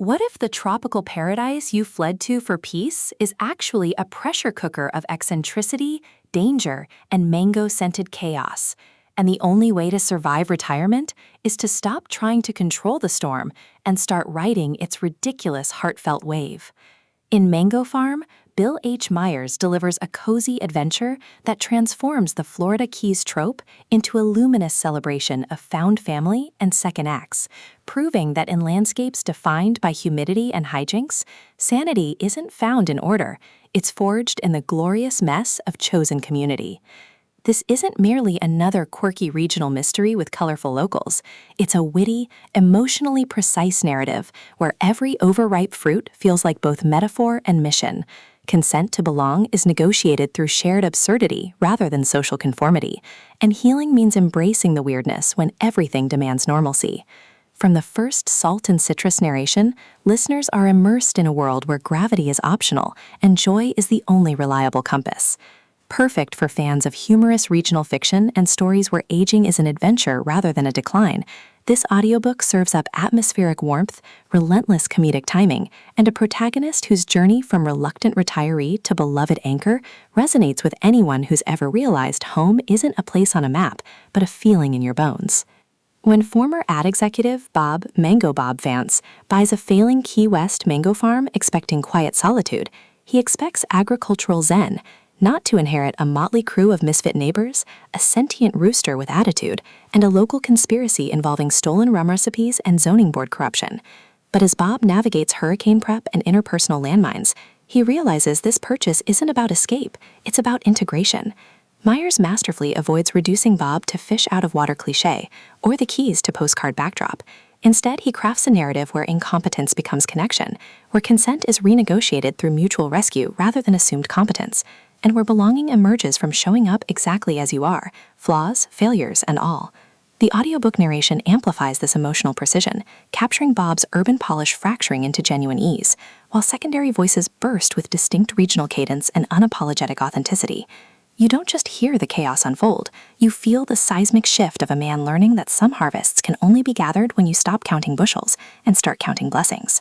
What if the tropical paradise you fled to for peace is actually a pressure cooker of eccentricity, danger, and mango-scented chaos? And the only way to survive retirement is to stop trying to control the storm and start riding its ridiculous heartfelt wave. In Mango Farm, Bill H. Myers delivers a cozy adventure that transforms the Florida Keys trope into a luminous celebration of found family and second acts, proving that in landscapes defined by humidity and hijinks, sanity isn't found in order, it's forged in the glorious mess of chosen community. This isn't merely another quirky regional mystery with colorful locals. It's a witty, emotionally precise narrative where every overripe fruit feels like both metaphor and mission. Consent to belong is negotiated through shared absurdity rather than social conformity, and healing means embracing the weirdness when everything demands normalcy. From the first salt and citrus narration, listeners are immersed in a world where gravity is optional and joy is the only reliable compass. Perfect for fans of humorous regional fiction and stories where aging is an adventure rather than a decline, this audiobook serves up atmospheric warmth, relentless comedic timing, and a protagonist whose journey from reluctant retiree to beloved anchor resonates with anyone who's ever realized home isn't a place on a map, but a feeling in your bones. When former ad executive Bob Mango Bob Vance buys a failing Key West mango farm expecting quiet solitude, he expects agricultural zen, not to inherit a motley crew of misfit neighbors, a sentient rooster with attitude, and a local conspiracy involving stolen rum recipes and zoning board corruption. But as Bob navigates hurricane prep and interpersonal landmines, he realizes this purchase isn't about escape, it's about integration. Myers masterfully avoids reducing Bob to fish-out-of-water cliché or the Keys to postcard backdrop. Instead, he crafts a narrative where incompetence becomes connection, where consent is renegotiated through mutual rescue rather than assumed competence, and where belonging emerges from showing up exactly as you are, flaws, failures, and all. The audiobook narration amplifies this emotional precision, capturing Bob's urban polish fracturing into genuine ease, while secondary voices burst with distinct regional cadence and unapologetic authenticity. You don't just hear the chaos unfold, you feel the seismic shift of a man learning that some harvests can only be gathered when you stop counting bushels and start counting blessings.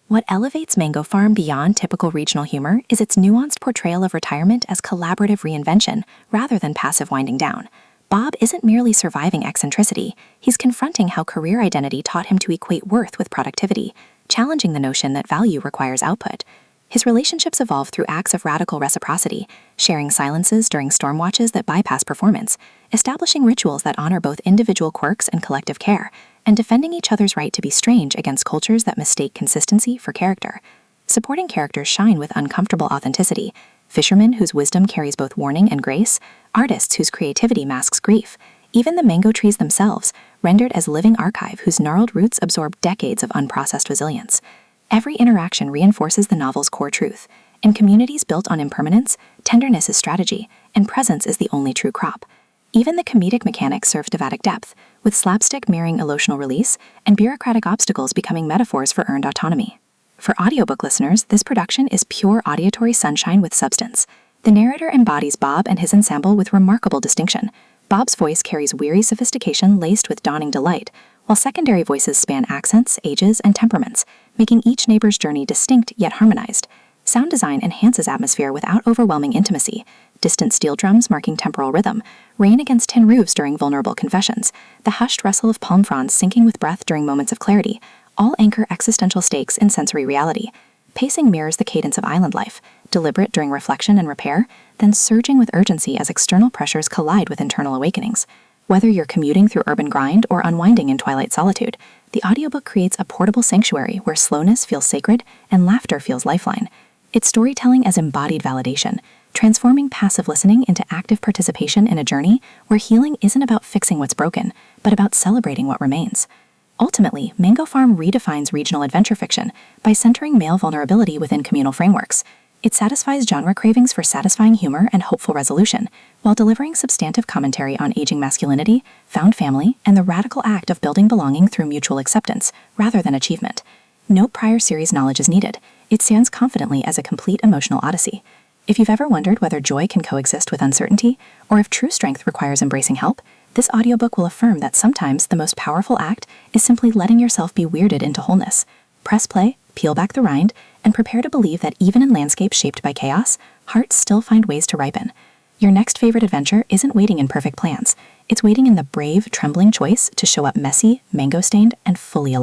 What elevates Mango Farm beyond typical regional humor is its nuanced portrayal of retirement as collaborative reinvention rather than passive winding down. Bob isn't merely surviving eccentricity, he's confronting how career identity taught him to equate worth with productivity, challenging the notion that value requires output. His relationships evolve through acts of radical reciprocity, sharing silences during storm watches that bypass performance, establishing rituals that honor both individual quirks and collective care, and defending each other's right to be strange against cultures that mistake consistency for character. Supporting characters shine with uncomfortable authenticity, fishermen whose wisdom carries both warning and grace, artists whose creativity masks grief, even the mango trees themselves, rendered as living archive whose gnarled roots absorb decades of unprocessed resilience. Every interaction reinforces the novel's core truth. In communities built on impermanence, tenderness is strategy, and presence is the only true crop. Even the comedic mechanics serve dramatic depth, with slapstick mirroring emotional release and bureaucratic obstacles becoming metaphors for earned autonomy. For audiobook listeners, this production is pure auditory sunshine with substance. The narrator embodies Bob and his ensemble with remarkable distinction. Bob's voice carries weary sophistication laced with dawning delight, while secondary voices span accents, ages, and temperaments, making each neighbor's journey distinct yet harmonized. Sound design enhances atmosphere without overwhelming intimacy. Distant steel drums marking temporal rhythm, rain against tin roofs during vulnerable confessions, the hushed rustle of palm fronds syncing with breath during moments of clarity, all anchor existential stakes in sensory reality. Pacing mirrors the cadence of island life, deliberate during reflection and repair, then surging with urgency as external pressures collide with internal awakenings. Whether you're commuting through urban grind or unwinding in twilight solitude, the audiobook creates a portable sanctuary where slowness feels sacred and laughter feels lifeline. It's storytelling as embodied validation, transforming passive listening into active participation in a journey where healing isn't about fixing what's broken, but about celebrating what remains. Ultimately, Mango Farm redefines regional adventure fiction by centering male vulnerability within communal frameworks. It satisfies genre cravings for satisfying humor and hopeful resolution, while delivering substantive commentary on aging masculinity, found family, and the radical act of building belonging through mutual acceptance, rather than achievement. No prior series knowledge is needed. It stands confidently as a complete emotional odyssey. If you've ever wondered whether joy can coexist with uncertainty, or if true strength requires embracing help, this audiobook will affirm that sometimes the most powerful act is simply letting yourself be weirded into wholeness. Press play, peel back the rind, and prepare to believe that even in landscapes shaped by chaos, hearts still find ways to ripen. Your next favorite adventure isn't waiting in perfect plans. It's waiting in the brave, trembling choice to show up messy, mango-stained, and fully alive.